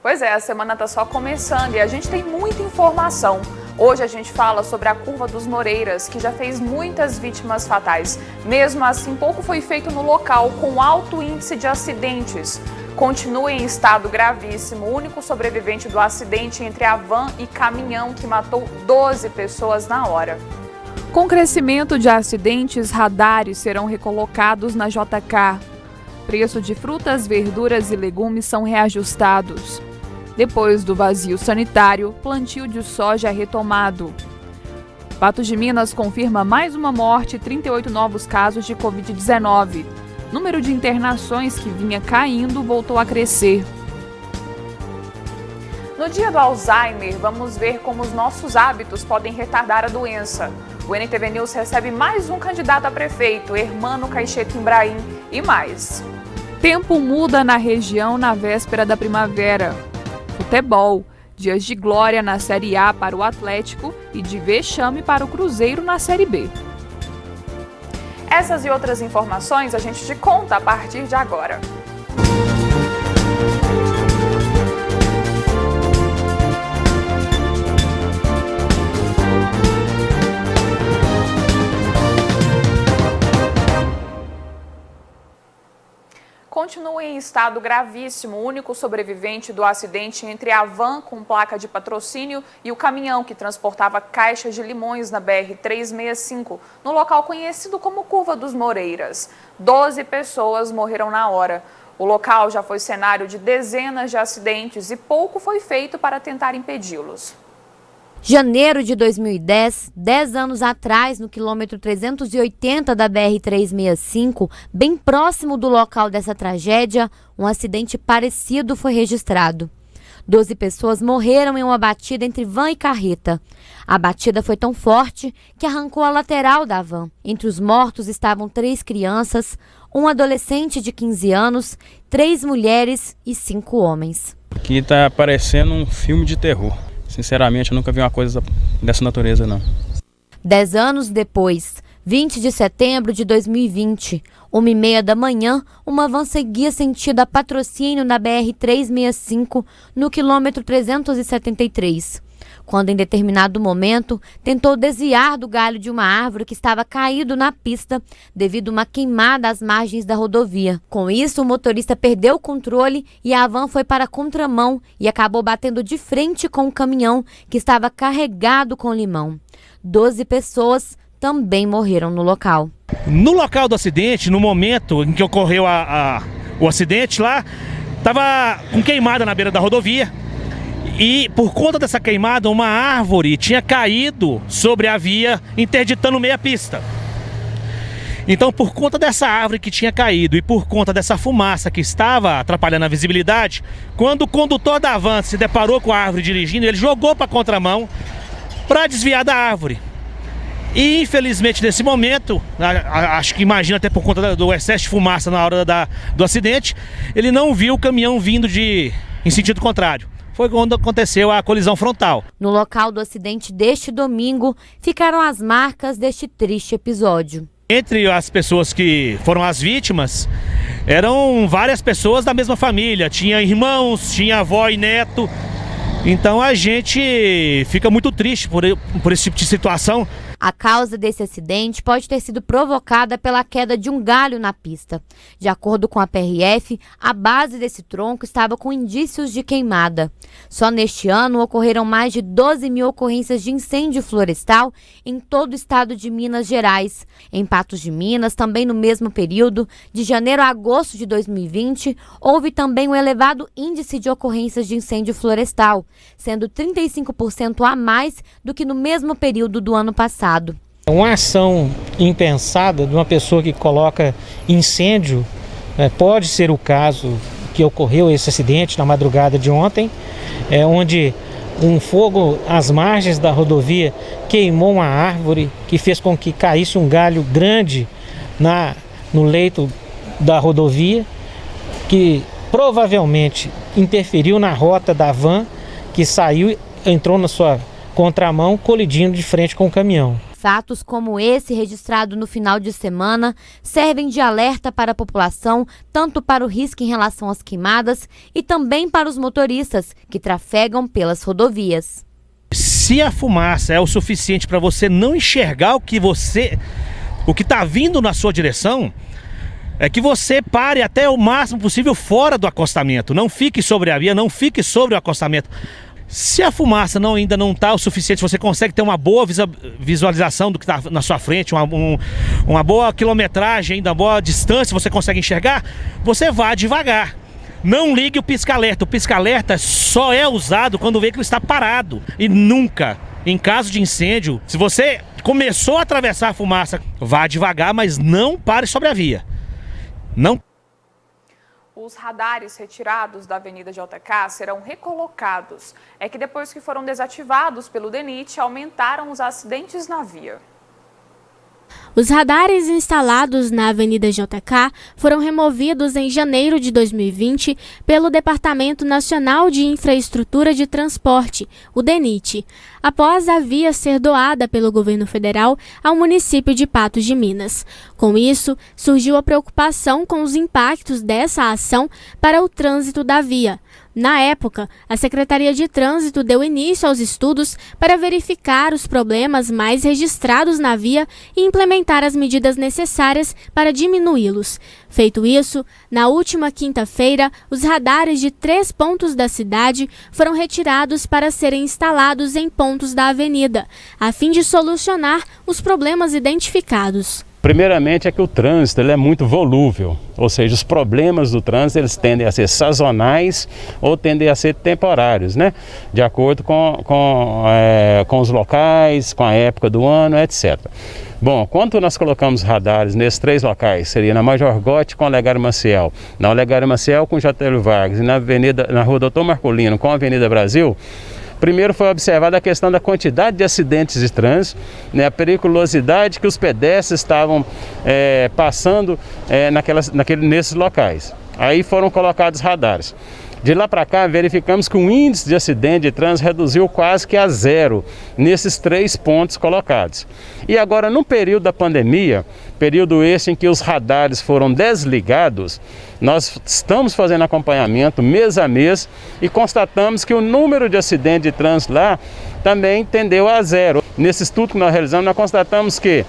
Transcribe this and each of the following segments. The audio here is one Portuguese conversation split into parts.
Pois é, a semana está só começando e a gente tem muita informação. Hoje a gente fala sobre a curva dos Moreiras, que já fez muitas vítimas fatais. Mesmo assim, pouco foi feito no local, com alto índice de acidentes. Continua em estado gravíssimo, o único sobrevivente do acidente entre a van e caminhão que matou 12 pessoas na hora. Com crescimento de acidentes, radares serão recolocados na JK. Preço de frutas, verduras e legumes são reajustados. Depois do vazio sanitário, plantio de soja é retomado. Patos de Minas confirma mais uma morte e 38 novos casos de Covid-19. Número de internações que vinha caindo voltou a crescer. No dia do Alzheimer, vamos ver como os nossos hábitos podem retardar a doença. O NTV News recebe mais um candidato a prefeito, Hermano Caixeta Ibrahim, e mais. Tempo muda na região na véspera da primavera. Futebol, dias de glória na Série A para o Atlético e de vexame para o Cruzeiro na Série B. Essas e outras informações a gente te conta a partir de agora. Continua em estado gravíssimo o único sobrevivente do acidente entre a van com placa de patrocínio e o caminhão que transportava caixas de limões na BR-365, no local conhecido como Curva dos Moreiras. 12 pessoas morreram na hora. O local já foi cenário de dezenas de acidentes e pouco foi feito para tentar impedi-los. Janeiro de 2010, 10 anos atrás, no quilômetro 380 da BR-365, bem próximo do local dessa tragédia, um acidente parecido foi registrado. 12 pessoas morreram em uma batida entre van e carreta. A batida foi tão forte que arrancou a lateral da van. Entre os mortos estavam 3 crianças, um adolescente de 15 anos, 3 mulheres e 5 homens. Aqui está parecendo um filme de terror. Sinceramente, eu nunca vi uma coisa dessa natureza, não. 10 anos depois, 20 de setembro de 2020, 1h30 da manhã, uma van seguia sentido a Patrocínio na BR-365, no quilômetro 373. Quando, em determinado momento, tentou desviar do galho de uma árvore que estava caído na pista devido a uma queimada às margens da rodovia. Com isso, o motorista perdeu o controle e a van foi para a contramão e acabou batendo de frente com o caminhão que estava carregado com limão. 12 pessoas também morreram no local. No local do acidente, no momento em que ocorreu o acidente lá, estava com queimada na beira da rodovia. E por conta dessa queimada, uma árvore tinha caído sobre a via, interditando meia pista. Então, por conta dessa árvore que tinha caído e por conta dessa fumaça que estava atrapalhando a visibilidade, quando o condutor da van se deparou com a árvore dirigindo, ele jogou para a contramão para desviar da árvore. E infelizmente nesse momento, acho que imagina até por conta do excesso de fumaça na hora do acidente, ele não viu o caminhão vindo em sentido contrário. Foi quando aconteceu a colisão frontal. No local do acidente deste domingo, ficaram as marcas deste triste episódio. Entre as pessoas que foram as vítimas, eram várias pessoas da mesma família. Tinha irmãos, tinha avó e neto. Então a gente fica muito triste por esse tipo de situação. A causa desse acidente pode ter sido provocada pela queda de um galho na pista. De acordo com a PRF, a base desse tronco estava com indícios de queimada. Só neste ano ocorreram mais de 12 mil ocorrências de incêndio florestal em todo o estado de Minas Gerais. Em Patos de Minas, também no mesmo período, de janeiro a agosto de 2020, houve também um elevado índice de ocorrências de incêndio florestal, sendo 35% a mais do que no mesmo período do ano passado. Uma ação impensada de uma pessoa que coloca incêndio, pode ser o caso que ocorreu esse acidente na madrugada de ontem, onde um fogo às margens da rodovia queimou uma árvore que fez com que caísse um galho grande no leito da rodovia, que provavelmente interferiu na rota da van, que entrou na sua contramão, colidindo de frente com o caminhão. Fatos como esse, registrado no final de semana, servem de alerta para a população, tanto para o risco em relação às queimadas e também para os motoristas que trafegam pelas rodovias. Se a fumaça é o suficiente para você não enxergar o que está vindo na sua direção, é que você pare até o máximo possível fora do acostamento. Não fique sobre a via, não fique sobre o acostamento. Se a fumaça ainda não está o suficiente, você consegue ter uma boa visualização do que está na sua frente, uma boa quilometragem, ainda uma boa distância, você consegue enxergar, você vá devagar. Não ligue o pisca-alerta. O pisca-alerta só é usado quando o veículo está parado. E nunca, em caso de incêndio, se você começou a atravessar a fumaça, vá devagar, mas não pare sobre a via. Não. Os radares retirados da Avenida JK serão recolocados. É que depois que foram desativados pelo DENIT, aumentaram os acidentes na via. Os radares instalados na Avenida JK foram removidos em janeiro de 2020 pelo Departamento Nacional de Infraestrutura de Transporte, o DENIT, após a via ser doada pelo governo federal ao município de Patos de Minas. Com isso, surgiu a preocupação com os impactos dessa ação para o trânsito da via. Na época, a Secretaria de Trânsito deu início aos estudos para verificar os problemas mais registrados na via e implementar as medidas necessárias para diminuí-los. Feito isso, na última quinta-feira, os radares de 3 pontos da cidade foram retirados para serem instalados em pontos da avenida, a fim de solucionar os problemas identificados. Primeiramente é que o trânsito ele é muito volúvel, ou seja, os problemas do trânsito eles tendem a ser sazonais ou tendem a ser temporários, né? De acordo com os locais, com a época do ano, etc. Bom, quando nós colocamos radares nesses 3 locais, seria na Major Gotti com a Olegário Maciel, na Olegário Maciel com Getúlio Vargas e na Rua Doutor Marcolino com a Avenida Brasil. Primeiro foi observada a questão da quantidade de acidentes de trânsito, né, a periculosidade que os pedestres estavam passando nesses locais. Aí foram colocados radares. De lá para cá, verificamos que o índice de acidente de trânsito reduziu quase que a 0 nesses 3 pontos colocados. E agora, no período da pandemia, período esse em que os radares foram desligados, nós estamos fazendo acompanhamento mês a mês e constatamos que o número de acidentes de trânsito lá também tendeu a 0. Nesse estudo que nós realizamos, nós constatamos que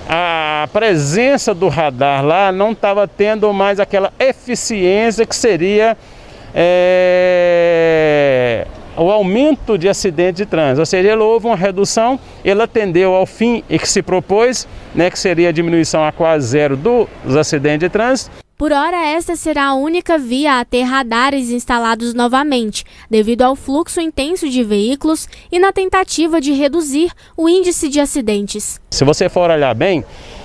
a presença do radar lá não estava tendo mais aquela eficiência que seria o aumento de acidentes de trânsito, ou seja, houve uma redução, ele atendeu ao fim e que se propôs, né, que seria a diminuição a quase 0 dos acidentes de trânsito. Por hora, esta será a única via a ter radares instalados novamente, devido ao fluxo intenso de veículos e na tentativa de reduzir o índice de acidentes. Se você for olhar bem,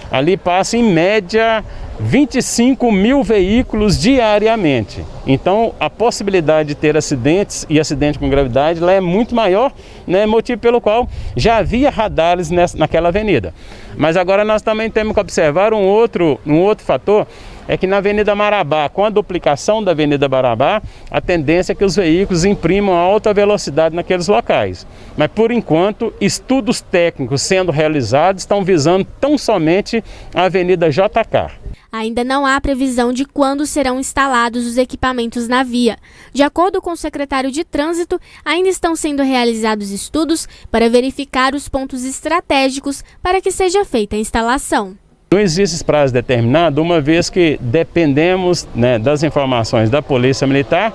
ali passa em média 25 mil veículos diariamente. Então a possibilidade de ter acidentes e acidente com gravidade lá é muito maior, né, motivo pelo qual já havia radares naquela avenida. Mas agora nós também temos que observar um outro fator, é que na Avenida Marabá, com a duplicação da Avenida Marabá, a tendência é que os veículos imprimam alta velocidade naqueles locais. Mas por enquanto, estudos técnicos sendo realizados estão visando tão somente a Avenida JK. Ainda não há previsão de quando serão instalados os equipamentos na via. De acordo com o secretário de Trânsito, ainda estão sendo realizados estudos para verificar os pontos estratégicos para que seja feita a instalação. Não existe prazo determinado, uma vez que dependemos, né, das informações da Polícia Militar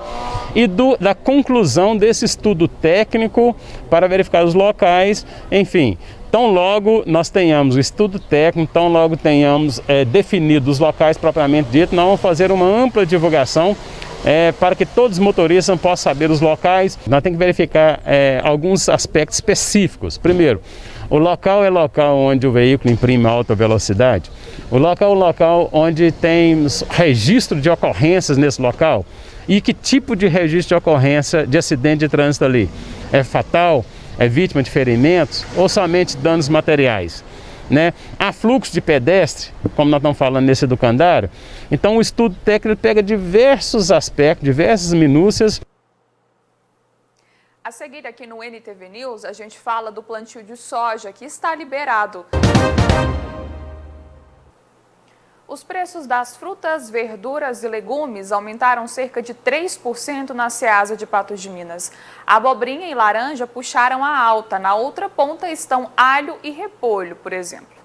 e da conclusão desse estudo técnico para verificar os locais, enfim. Tão logo nós tenhamos o estudo técnico, tão logo tenhamos definido os locais propriamente dito, nós vamos fazer uma ampla divulgação para que todos os motoristas possam saber os locais. Nós temos que verificar alguns aspectos específicos. Primeiro, o local é local onde o veículo imprime alta velocidade. O local é o local onde tem registro de ocorrências nesse local. E que tipo de registro de ocorrência de acidente de trânsito ali? É fatal? É vítima de ferimentos? Ou somente danos materiais? Né? Há fluxo de pedestre, como nós estamos falando nesse educandário. Então o estudo técnico pega diversos aspectos, diversas minúcias. A seguir aqui no NTV News, a gente fala do plantio de soja que está liberado. Os preços das frutas, verduras e legumes aumentaram cerca de 3% na Ceasa de Patos de Minas. A abobrinha e laranja puxaram a alta. Na outra ponta estão alho e repolho, por exemplo.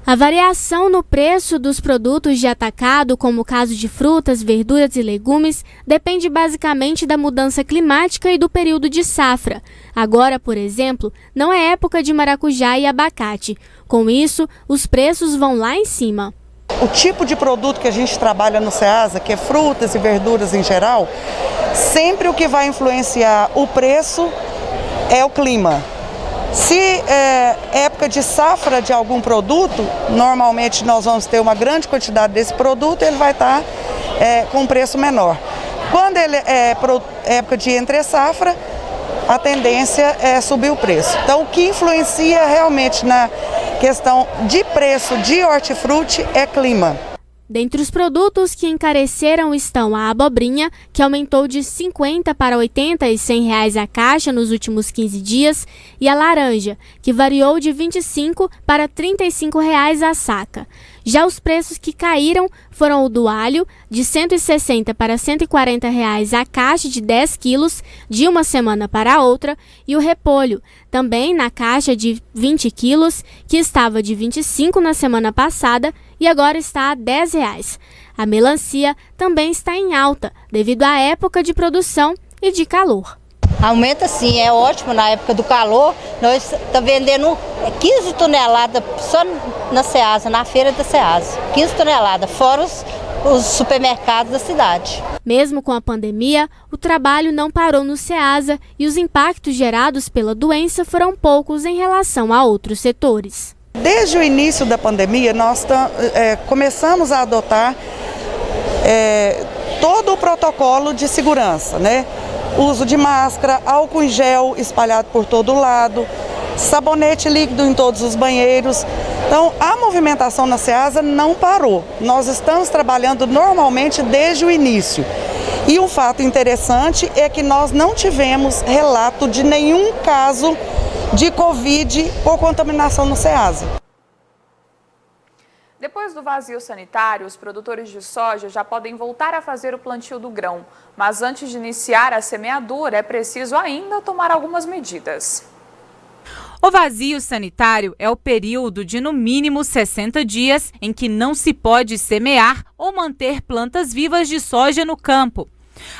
A variação no preço dos produtos de atacado, como o caso de frutas, verduras e legumes, depende basicamente da mudança climática e do período de safra. Agora, por exemplo, não é época de maracujá e abacate. Com isso, os preços vão lá em cima. O tipo de produto que a gente trabalha no Ceasa, que é frutas e verduras em geral, sempre o que vai influenciar o preço é o clima. Se é época de safra de algum produto, normalmente nós vamos ter uma grande quantidade desse produto, ele vai estar com um preço menor. Quando ele é época de entre safra, a tendência é subir o preço. Então, o que influencia realmente na questão de preço de hortifruti é clima. Dentre os produtos que encareceram estão a abobrinha, que aumentou de 50 para 80 e 100 reais a caixa nos últimos 15 dias, e a laranja, que variou de 25 para 35 reais a saca. Já os preços que caíram foram o do alho, de 160 para 140 reais a caixa de 10 quilos, de uma semana para a outra, e o repolho, também na caixa de 20 quilos, que estava de 25 na semana passada e agora está a 10 reais. A melancia também está em alta, devido à época de produção e de calor. Aumenta sim, é ótimo na época do calor. Nós estamos vendendo 15 toneladas só na Ceasa, na feira da Ceasa. 15 toneladas, fora os supermercados da cidade. Mesmo com a pandemia, o trabalho não parou no Ceasa e os impactos gerados pela doença foram poucos em relação a outros setores. Desde o início da pandemia, nós começamos a adotar todo o protocolo de segurança, né? Uso de máscara, álcool em gel espalhado por todo lado, sabonete líquido em todos os banheiros. Então, a movimentação na Ceasa não parou. Nós estamos trabalhando normalmente desde o início. E um fato interessante é que nós não tivemos relato de nenhum caso de Covid por contaminação no Ceasa. Depois do vazio sanitário, os produtores de soja já podem voltar a fazer o plantio do grão. Mas antes de iniciar a semeadura, é preciso ainda tomar algumas medidas. O vazio sanitário é o período de no mínimo 60 dias em que não se pode semear ou manter plantas vivas de soja no campo.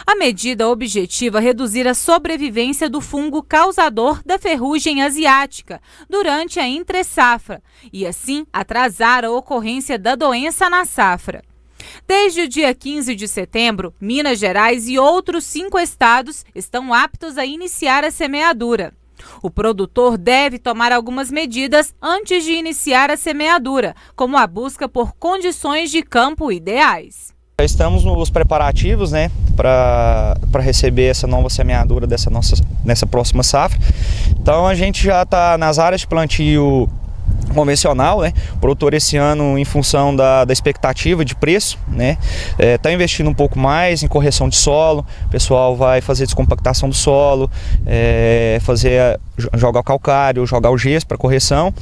A medida objetiva reduzir a sobrevivência do fungo causador da ferrugem asiática durante a entre-safra e, assim, atrasar a ocorrência da doença na safra. Desde o dia 15 de setembro, Minas Gerais e outros 5 estados estão aptos a iniciar a semeadura. O produtor deve tomar algumas medidas antes de iniciar a semeadura, como a busca por condições de campo ideais. Estamos nos preparativos, né, para receber essa nova semeadura nessa próxima safra. Então a gente já está nas áreas de plantio convencional, né? O produtor esse ano, em função da expectativa de preço, né, está investindo um pouco mais em correção de solo. O pessoal vai fazer descompactação do solo, jogar o calcário, jogar o gesso para correção.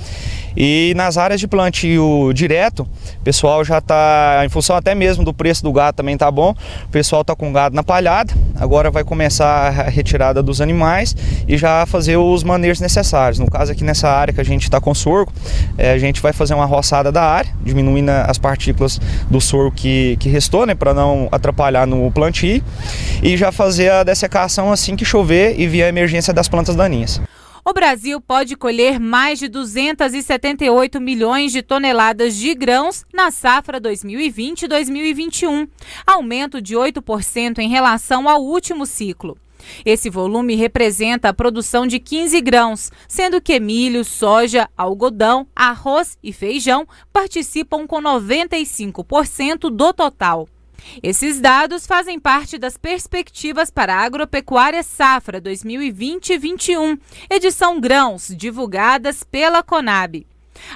E nas áreas de plantio direto, o pessoal já está, em função até mesmo do preço do gado também tá bom, o pessoal está com gado na palhada, agora vai começar a retirada dos animais e já fazer os manejos necessários. No caso aqui nessa área que a gente está com sorgo, a gente vai fazer uma roçada da área, diminuindo as partículas do sorgo que restou, né, para não atrapalhar no plantio, e já fazer a dessecação assim que chover e vier a emergência das plantas daninhas. O Brasil pode colher mais de 278 milhões de toneladas de grãos na safra 2020-2021, aumento de 8% em relação ao último ciclo. Esse volume representa a produção de 15 grãos, sendo que milho, soja, algodão, arroz e feijão participam com 95% do total. Esses dados fazem parte das perspectivas para a Agropecuária Safra 2020-21, edição Grãos, divulgadas pela Conab.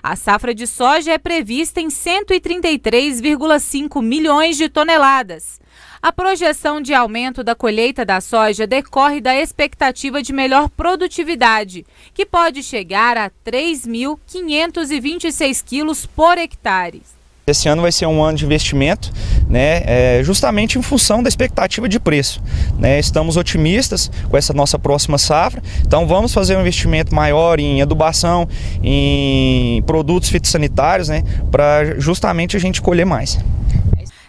A safra de soja é prevista em 133,5 milhões de toneladas. A projeção de aumento da colheita da soja decorre da expectativa de melhor produtividade, que pode chegar a 3.526 quilos por hectare. Esse ano vai ser um ano de investimento, né, justamente em função da expectativa de preço, né? Estamos otimistas com essa nossa próxima safra, então vamos fazer um investimento maior em adubação, em produtos fitossanitários, né, para justamente a gente colher mais.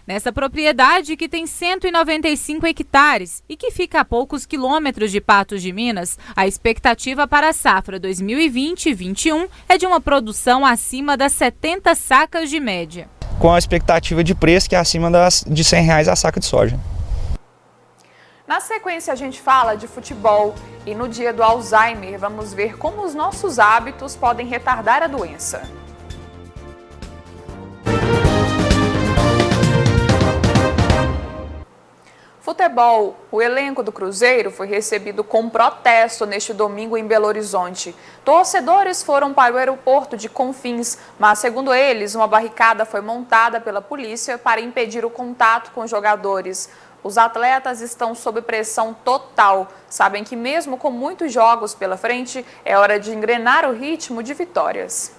Nessa propriedade, que tem 195 hectares e que fica a poucos quilômetros de Patos de Minas, a expectativa para a safra 2020-21 é de uma produção acima das 70 sacas de média. Com a expectativa de preço que é acima de R$100 a saca de soja. Na sequência, a gente fala de futebol e no dia do Alzheimer vamos ver como os nossos hábitos podem retardar a doença. Futebol. O elenco do Cruzeiro foi recebido com protesto neste domingo em Belo Horizonte. Torcedores foram para o aeroporto de Confins, mas, segundo eles, uma barricada foi montada pela polícia para impedir o contato com os jogadores. Os atletas estão sob pressão total. Sabem que mesmo com muitos jogos pela frente, é hora de engrenar o ritmo de vitórias.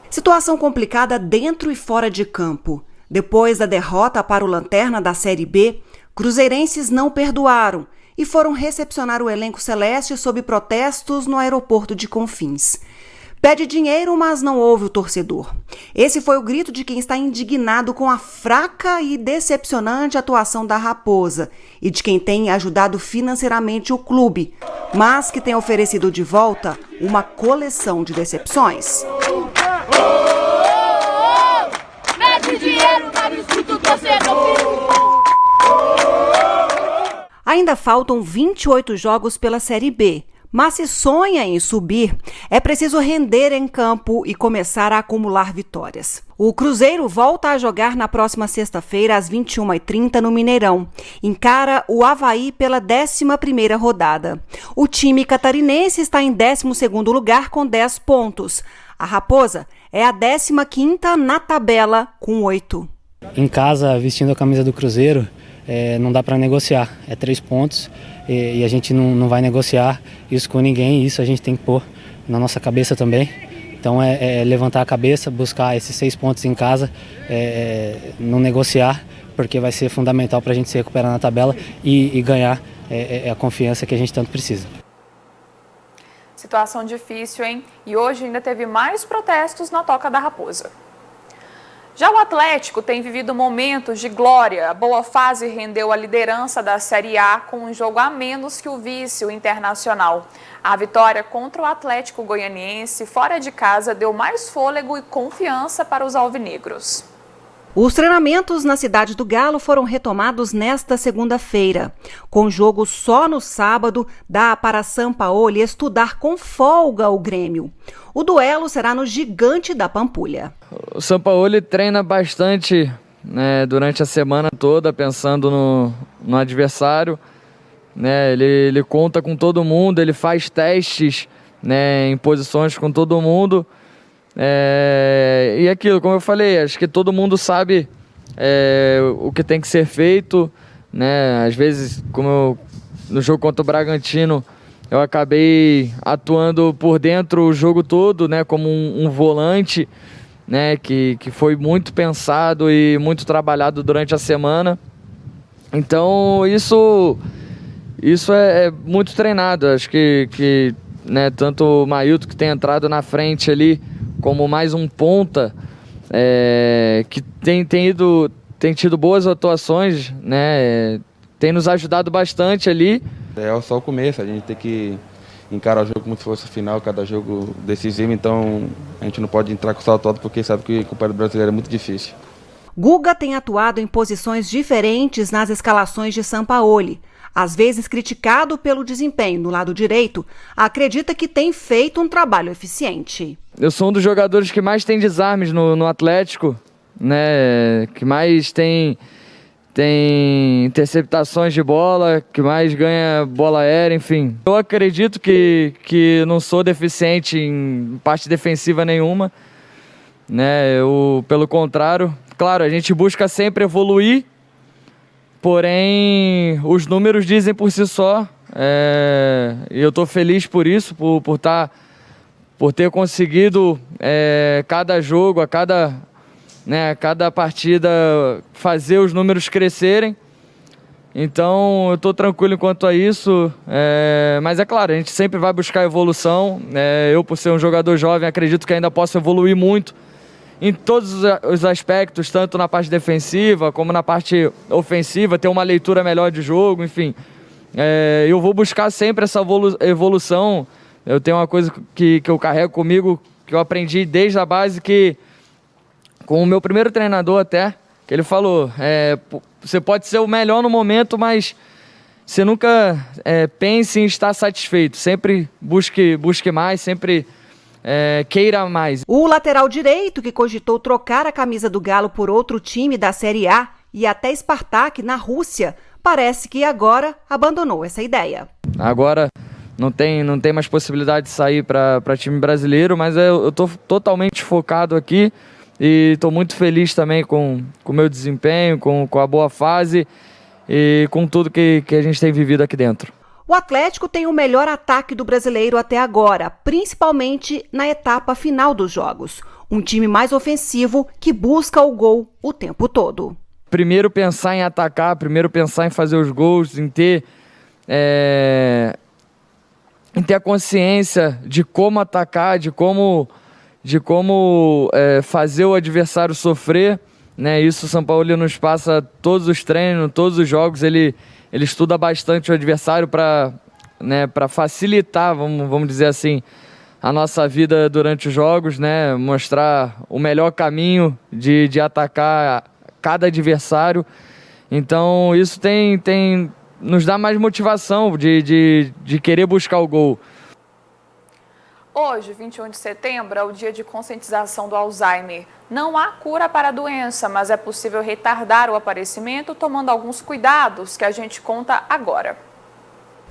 Situação complicada dentro e fora de campo. Depois da derrota para o Lanterna da Série B, cruzeirenses não perdoaram e foram recepcionar o elenco celeste sob protestos no aeroporto de Confins. Pede dinheiro, mas não ouve o torcedor. Esse foi o grito de quem está indignado com a fraca e decepcionante atuação da Raposa e de quem tem ajudado financeiramente o clube, mas que tem oferecido de volta uma coleção de decepções. Mete dinheiro, mas não escuta o torcedor. Ainda faltam 28 jogos pela Série B, mas se sonha em subir, é preciso render em campo e começar a acumular vitórias. O Cruzeiro volta a jogar na próxima sexta-feira, às 21h30, no Mineirão. Encara o Avaí pela 11ª rodada. O time catarinense está em 12º lugar com 10 pontos. A Raposa é a 15ª na tabela com 8. Em casa, vestindo a camisa do Cruzeiro, não dá para negociar, é 3 pontos e a gente não vai negociar isso com ninguém, isso a gente tem que pôr na nossa cabeça também. Então é levantar a cabeça, buscar esses 6 pontos em casa, não negociar, porque vai ser fundamental para a gente se recuperar na tabela e ganhar a confiança que a gente tanto precisa. Situação difícil, hein? E hoje ainda teve mais protestos na Toca da Raposa. Já o Atlético tem vivido momentos de glória. A boa fase rendeu a liderança da Série A com um jogo a menos que o vice, o Internacional. A vitória contra o Atlético Goianiense fora de casa deu mais fôlego e confiança para os alvinegros. Os treinamentos na Cidade do Galo foram retomados nesta segunda-feira. Com jogo só no sábado, dá para Sampaoli estudar com folga o Grêmio. O duelo será no Gigante da Pampulha. O Sampaoli treina bastante, né, durante a semana toda, pensando no adversário. Né, ele conta com todo mundo, ele faz testes, né, em posições com todo mundo. E aquilo, como eu falei, acho que todo mundo sabe o que tem que ser feito, né? Às vezes, no jogo contra o Bragantino, eu acabei atuando por dentro o jogo todo, né? Como um volante, né? Que foi muito pensado e muito trabalhado durante a semana. Então isso é muito treinado. Acho que né, tanto o Mailton, que tem entrado na frente ali, como mais um ponta, que tem tido boas atuações, né? Tem nos ajudado bastante ali. É só o começo, a gente tem que encarar o jogo como se fosse o final, cada jogo decisivo, então a gente não pode entrar com salto alto porque sabe que o Campeonato Brasileiro é muito difícil. Guga tem atuado em posições diferentes nas escalações de Sampaoli. Às vezes criticado pelo desempenho no lado direito, acredita que tem feito um trabalho eficiente. Eu sou um dos jogadores que mais tem desarmes no Atlético, né? Que mais tem interceptações de bola, que mais ganha bola aérea, enfim. Eu acredito que não sou deficiente em parte defensiva nenhuma, né? Pelo contrário, claro, a gente busca sempre evoluir, Porém, os números dizem por si só. E eu estou feliz por isso, por ter conseguido cada jogo, a cada partida fazer os números crescerem. Então eu estou tranquilo quanto a isso, mas é claro, a gente sempre vai buscar evolução. Eu, por ser um jogador jovem, acredito que ainda posso evoluir muito em todos os aspectos, tanto na parte defensiva como na parte ofensiva, ter uma leitura melhor de jogo, enfim. Eu vou buscar sempre essa evolução. Eu tenho uma coisa que eu carrego comigo, que eu aprendi desde a base, que com o meu primeiro treinador até, que ele falou, você pode ser o melhor no momento, mas você nunca pense em estar satisfeito. Sempre busque mais, sempre queira mais. O lateral direito, que cogitou trocar a camisa do Galo por outro time da Série A e até Spartak na Rússia, parece que agora abandonou essa ideia. Agora não tem mais possibilidade de sair para time brasileiro, mas eu estou totalmente focado aqui e estou muito feliz também com o meu desempenho, com a boa fase e com tudo que a gente tem vivido aqui dentro. O Atlético tem o melhor ataque do brasileiro até agora, principalmente na etapa final dos jogos. Um time mais ofensivo que busca o gol o tempo todo. Primeiro pensar em atacar, primeiro pensar em fazer os gols, em ter a consciência de como atacar, de como fazer o adversário sofrer, né? Isso o São Paulo nos passa todos os treinos, todos os jogos, ele estuda bastante o adversário para facilitar, vamos dizer assim, a nossa vida durante os jogos, né? Mostrar o melhor caminho de atacar cada adversário. Então isso nos dá mais motivação de querer buscar o gol. Hoje, 21 de setembro, é o dia de conscientização do Alzheimer. Não há cura para a doença, mas é possível retardar o aparecimento tomando alguns cuidados que a gente conta agora.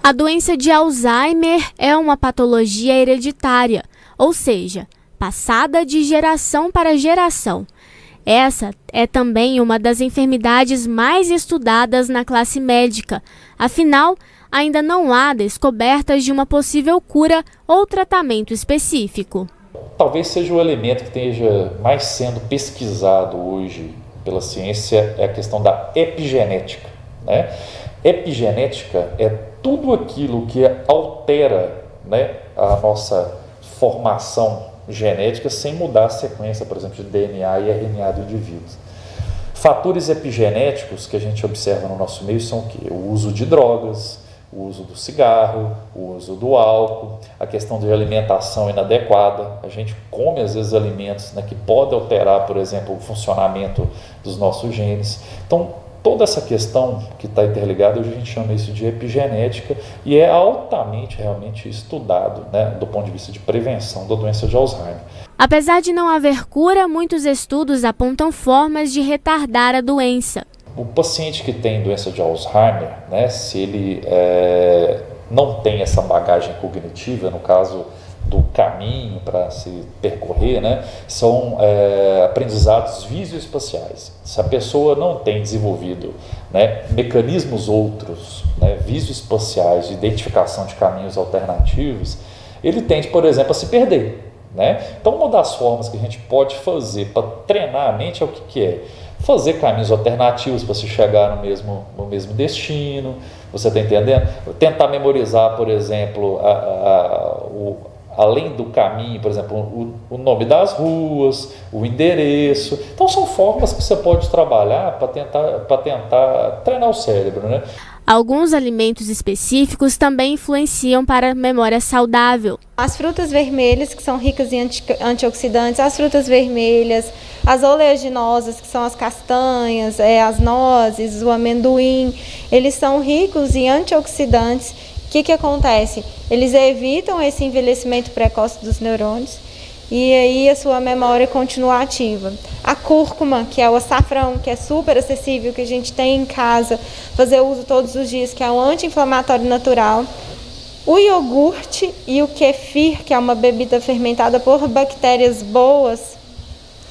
A doença de Alzheimer é uma patologia hereditária, ou seja, passada de geração para geração. Essa é também uma das enfermidades mais estudadas na classe médica. Afinal, ainda não há descobertas de uma possível cura ou tratamento específico. Talvez seja o elemento que esteja mais sendo pesquisado hoje pela ciência, é a questão da epigenética, né? Epigenética é tudo aquilo que altera, né, a nossa formação genética sem mudar a sequência, por exemplo, de DNA e RNA do indivíduo. Fatores epigenéticos que a gente observa no nosso meio são o quê? O uso de drogas, o uso do cigarro, o uso do álcool, a questão de alimentação inadequada. A gente come, às vezes, alimentos, né, que podem alterar, por exemplo, o funcionamento dos nossos genes. Então, toda essa questão que está interligada, hoje a gente chama isso de epigenética e é altamente, realmente estudado, né, do ponto de vista de prevenção da doença de Alzheimer. Apesar de não haver cura, muitos estudos apontam formas de retardar a doença. O paciente que tem doença de Alzheimer, né, se ele não tem essa bagagem cognitiva, no caso do caminho para se percorrer, né, são aprendizados visoespaciais. Se a pessoa não tem desenvolvido, né, mecanismos outros, né, visoespaciais de identificação de caminhos alternativos, ele tende, por exemplo, a se perder, né? Então, uma das formas que a gente pode fazer para treinar a mente é o que é? Fazer caminhos alternativos para se chegar no mesmo destino, você está entendendo? Tentar memorizar, por exemplo, além do caminho, por exemplo, o nome das ruas, o endereço. Então são formas que você pode trabalhar para tentar treinar o cérebro, né? Alguns alimentos específicos também influenciam para a memória saudável. As frutas vermelhas, que são ricas em antioxidantes, as frutas vermelhas, as oleaginosas, que são as castanhas, as nozes, o amendoim, eles são ricos em antioxidantes. O que acontece? Eles evitam esse envelhecimento precoce dos neurônios e aí a sua memória continua ativa. A cúrcuma, que é o açafrão, que é super acessível, que a gente tem em casa, fazer uso todos os dias, que é um anti-inflamatório natural. O iogurte e o kefir, que é uma bebida fermentada por bactérias boas,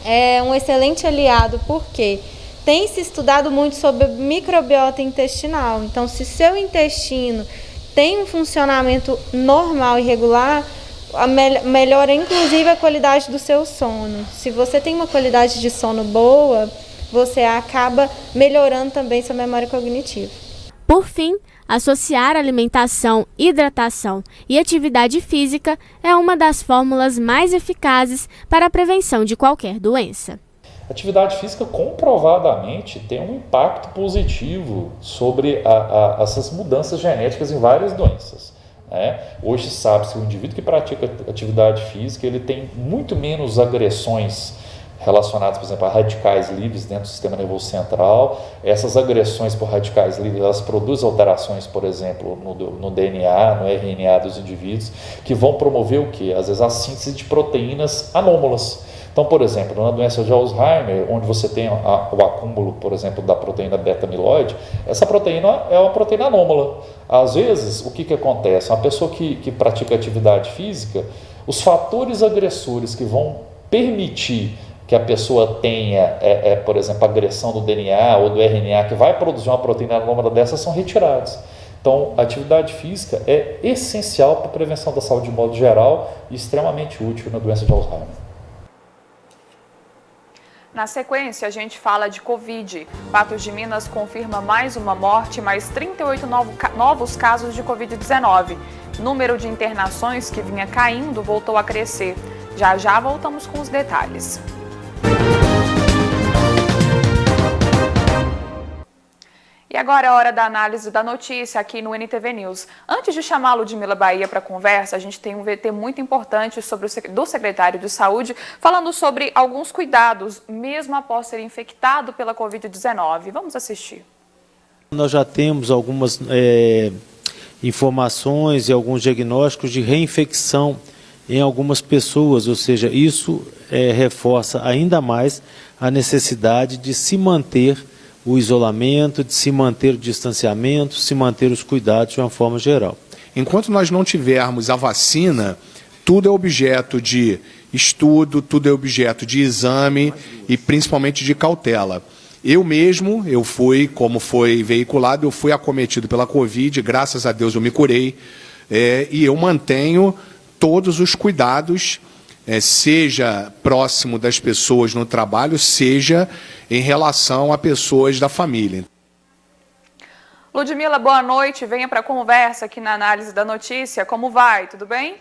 é um excelente aliado, porque tem se estudado muito sobre microbiota intestinal. Então, se seu intestino tem um funcionamento normal e regular, melhora inclusive a qualidade do seu sono. Se você tem uma qualidade de sono boa, você acaba melhorando também sua memória cognitiva. Por fim, associar alimentação, hidratação e atividade física é uma das fórmulas mais eficazes para a prevenção de qualquer doença. Atividade física comprovadamente tem um impacto positivo sobre essas mudanças genéticas em várias doenças. Hoje sabe-se que o indivíduo que pratica atividade física ele tem muito menos agressões relacionadas, por exemplo, a radicais livres dentro do sistema nervoso central. Essas agressões por radicais livres, elas produzem alterações, por exemplo, no DNA, no RNA dos indivíduos, que vão promover o quê? Às vezes a síntese de proteínas anômalas. Então, por exemplo, na doença de Alzheimer, onde você tem o acúmulo, por exemplo, da proteína beta-amiloide, essa proteína é uma proteína anômala. Às vezes, o que acontece? Uma pessoa que pratica atividade física, os fatores agressores que vão permitir que a pessoa tenha, por exemplo, agressão do DNA ou do RNA, que vai produzir uma proteína anômala dessas, são retirados. Então, a atividade física é essencial para a prevenção da saúde de modo geral e extremamente útil na doença de Alzheimer. Na sequência, a gente fala de Covid. Patos de Minas confirma mais uma morte, mais 38 novos casos de Covid-19. Número de internações que vinha caindo voltou a crescer. Já já voltamos com os detalhes. E agora é a hora da análise da notícia aqui no NTV News. Antes de chamar a Ludmila Bahia para a conversa, a gente tem um VT muito importante do secretário de Saúde, falando sobre alguns cuidados, mesmo após ser infectado pela Covid-19. Vamos assistir. Nós já temos algumas informações e alguns diagnósticos de reinfecção em algumas pessoas, ou seja, isso reforça ainda mais a necessidade de se manter o isolamento, de se manter o distanciamento, se manter os cuidados de uma forma geral. Enquanto nós não tivermos a vacina, tudo é objeto de estudo, tudo é objeto de exame e principalmente de cautela. Eu mesmo, como foi veiculado, eu fui acometido pela Covid, graças a Deus eu me curei, e eu mantenho todos os cuidados, seja próximo das pessoas no trabalho, seja em relação a pessoas da família. Ludmila, boa noite. Venha para a conversa aqui na análise da notícia. Como vai? Tudo bem?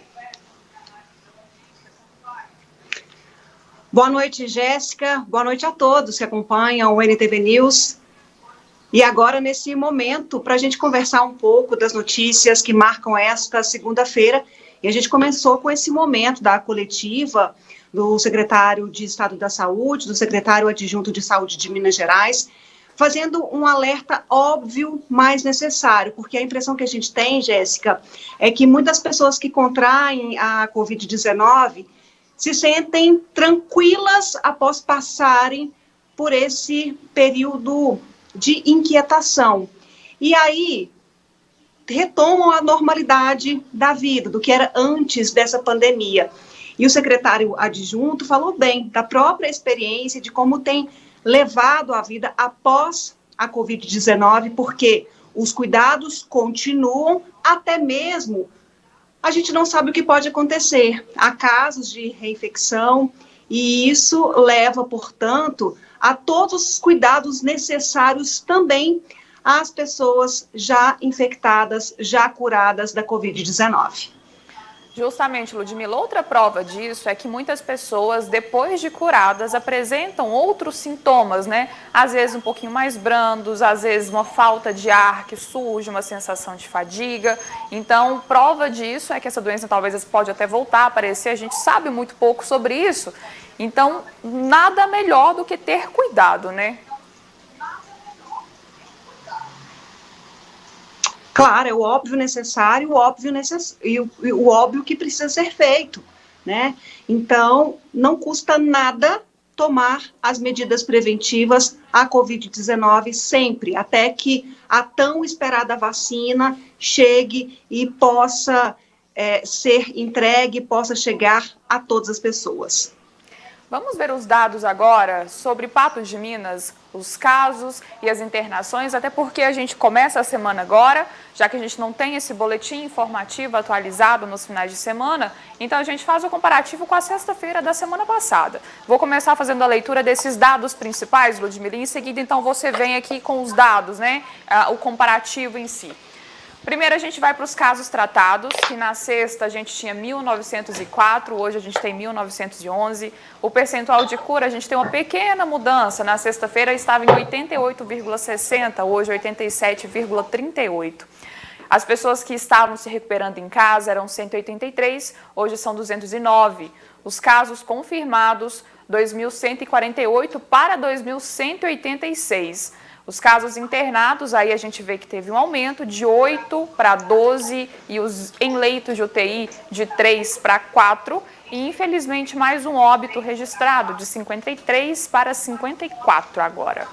Boa noite, Jéssica. Boa noite a todos que acompanham o NTV News. E agora, nesse momento, para a gente conversar um pouco das notícias que marcam esta segunda-feira. E a gente começou com esse momento da coletiva do secretário de Estado da Saúde, do secretário adjunto de Saúde de Minas Gerais, fazendo um alerta óbvio, mas necessário, porque a impressão que a gente tem, Jéssica, é que muitas pessoas que contraem a Covid-19 se sentem tranquilas após passarem por esse período de inquietação. E aí retomam a normalidade da vida, do que era antes dessa pandemia. E o secretário adjunto falou bem da própria experiência, de como tem levado a vida após a Covid-19, porque os cuidados continuam, até mesmo a gente não sabe o que pode acontecer. Há casos de reinfecção e isso leva, portanto, a todos os cuidados necessários também às pessoas já infectadas, já curadas da Covid-19. Justamente, Ludmila, outra prova disso é que muitas pessoas, depois de curadas, apresentam outros sintomas, né? Às vezes um pouquinho mais brandos, às vezes uma falta de ar que surge, uma sensação de fadiga. Então, prova disso é que essa doença talvez pode até voltar a aparecer, a gente sabe muito pouco sobre isso. Então, nada melhor do que ter cuidado, né? Claro, é o óbvio necessário, e o óbvio que precisa ser feito, né? Então, não custa nada tomar as medidas preventivas à Covid-19 sempre, até que a tão esperada vacina chegue e possa ser entregue, possa chegar a todas as pessoas. Vamos ver os dados agora sobre Patos de Minas, os casos e as internações, até porque a gente começa a semana agora, já que a gente não tem esse boletim informativo atualizado nos finais de semana, então a gente faz o comparativo com a sexta-feira da semana passada. Vou começar fazendo a leitura desses dados principais, Ludmila, e em seguida então você vem aqui com os dados, né, o comparativo em si. Primeiro a gente vai para os casos tratados, que na sexta a gente tinha 1.904, hoje a gente tem 1.911. O percentual de cura a gente tem uma pequena mudança, na sexta-feira estava em 88,60, hoje 87,38. As pessoas que estavam se recuperando em casa eram 183, hoje são 209. Os casos confirmados, 2.148 para 2.186. Os casos internados, aí a gente vê que teve um aumento de 8 para 12 e os em leitos de UTI de 3 para 4 e infelizmente mais um óbito registrado de 53 para 54 agora.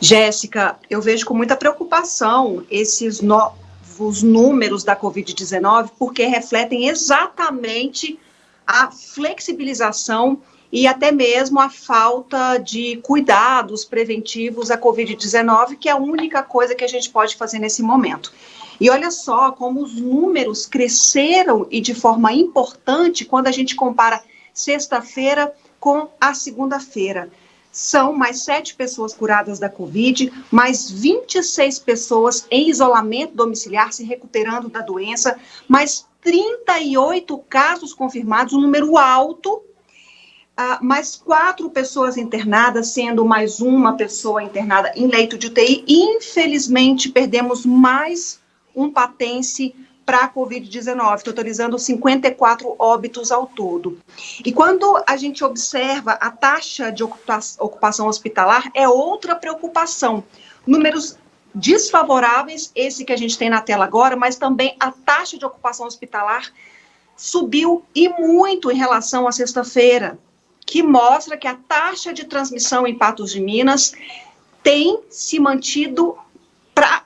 Jéssica, eu vejo com muita preocupação esses novos números da Covid-19 porque refletem exatamente a flexibilização e até mesmo a falta de cuidados preventivos à Covid-19, que é a única coisa que a gente pode fazer nesse momento. E olha só como os números cresceram e de forma importante quando a gente compara sexta-feira com a segunda-feira. São mais 7 pessoas curadas da Covid, mais 26 pessoas em isolamento domiciliar se recuperando da doença, mais 38 casos confirmados, um número alto, mais 4 pessoas internadas, sendo mais uma pessoa internada em leito de UTI. Infelizmente, perdemos mais um patense para a Covid-19, totalizando 54 óbitos ao todo. E quando a gente observa a taxa de ocupação hospitalar, é outra preocupação. Números desfavoráveis, esse que a gente tem na tela agora, mas também a taxa de ocupação hospitalar subiu e muito em relação à sexta-feira, que mostra que a taxa de transmissão em Patos de Minas tem se mantido para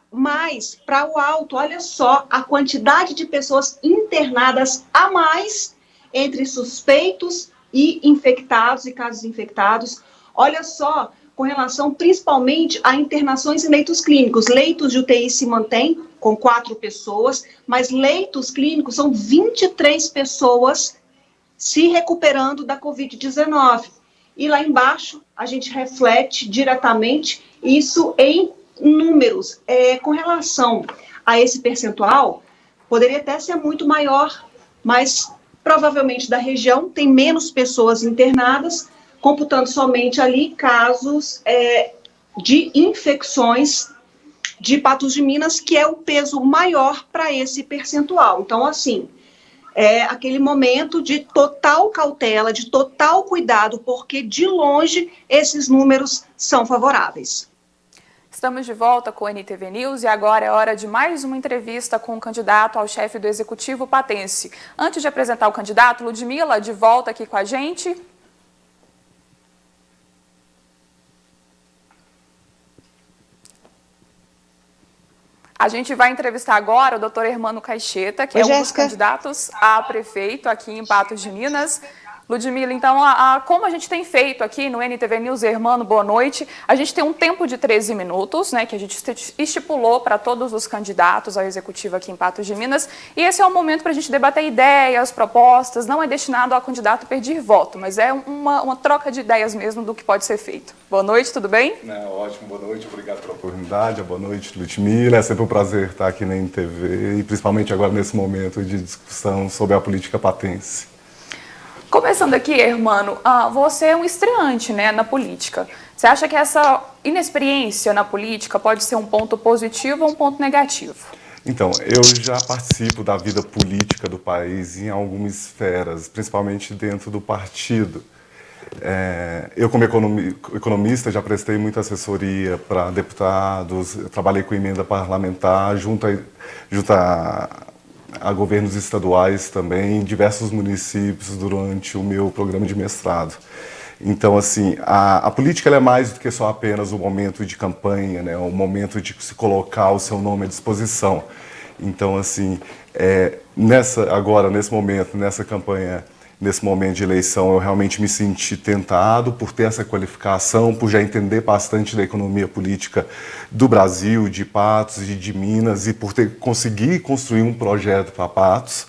o alto. Olha só a quantidade de pessoas internadas a mais entre suspeitos e infectados e casos infectados. Olha só, com relação principalmente a internações em leitos clínicos. Leitos de UTI se mantém com 4 pessoas, mas leitos clínicos são 23 pessoas se recuperando da Covid-19. E lá embaixo a gente reflete diretamente isso em números. Com relação a esse percentual, poderia até ser muito maior, mas provavelmente da região tem menos pessoas internadas, computando somente ali casos de infecções de Patos de Minas, que é o peso maior para esse percentual. Então, assim, é aquele momento de total cautela, de total cuidado, porque de longe esses números são favoráveis. Estamos de volta com o NTV News e agora é hora de mais uma entrevista com o candidato ao chefe do Executivo patense. Antes de apresentar o candidato, Ludmila, de volta aqui com a gente. A gente vai entrevistar agora o doutor Hermano Caixeta, que é um dos candidatos a prefeito aqui em Patos de Minas. Ludmila, então, como a gente tem feito aqui no NTV News, Hermano, boa noite. A gente tem um tempo de 13 minutos, né, que a gente estipulou para todos os candidatos ao executivo aqui em Patos de Minas. E esse é o momento para a gente debater ideias, propostas. Não é destinado ao candidato pedir voto, mas é uma troca de ideias mesmo do que pode ser feito. Boa noite, tudo bem? Ótimo, boa noite, obrigado pela oportunidade. Boa noite, Ludmila. É sempre um prazer estar aqui na NTV e principalmente agora nesse momento de discussão sobre a política patense. Começando aqui, Hermano, você é um estreante, né, na política. Você acha que essa inexperiência na política pode ser um ponto positivo ou um ponto negativo? Então, eu já participo da vida política do país em algumas esferas, principalmente dentro do partido. Eu, como economista, já prestei muita assessoria para deputados, trabalhei com emenda parlamentar, junto a governos estaduais também, em diversos municípios durante o meu programa de mestrado. Então, assim, a política ela é mais do que só apenas o momento de campanha, né, o momento de se colocar o seu nome à disposição. Então, assim, agora, nesse momento, nessa campanha, nesse momento de eleição, eu realmente me senti tentado por ter essa qualificação, por já entender bastante da economia política do Brasil, de Patos e de Minas, e por conseguir construir um projeto para Patos.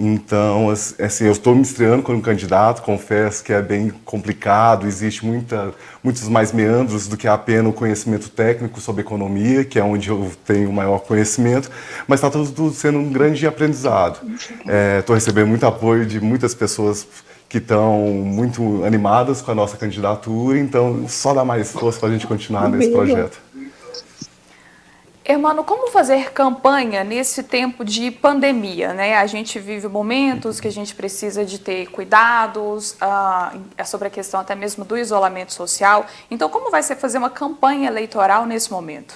Então, assim, eu estou me estreando como candidato, confesso que é bem complicado, existe muitos mais meandros do que apenas o conhecimento técnico sobre economia, que é onde eu tenho o maior conhecimento, mas está tudo sendo um grande aprendizado. Estou recebendo muito apoio de muitas pessoas que estão muito animadas com a nossa candidatura, então só dá mais força para a gente continuar nesse projeto. Hermano, como fazer campanha nesse tempo de pandemia, né? A gente vive momentos que a gente precisa de ter cuidados sobre a questão até mesmo do isolamento social. Então, como vai ser fazer uma campanha eleitoral nesse momento?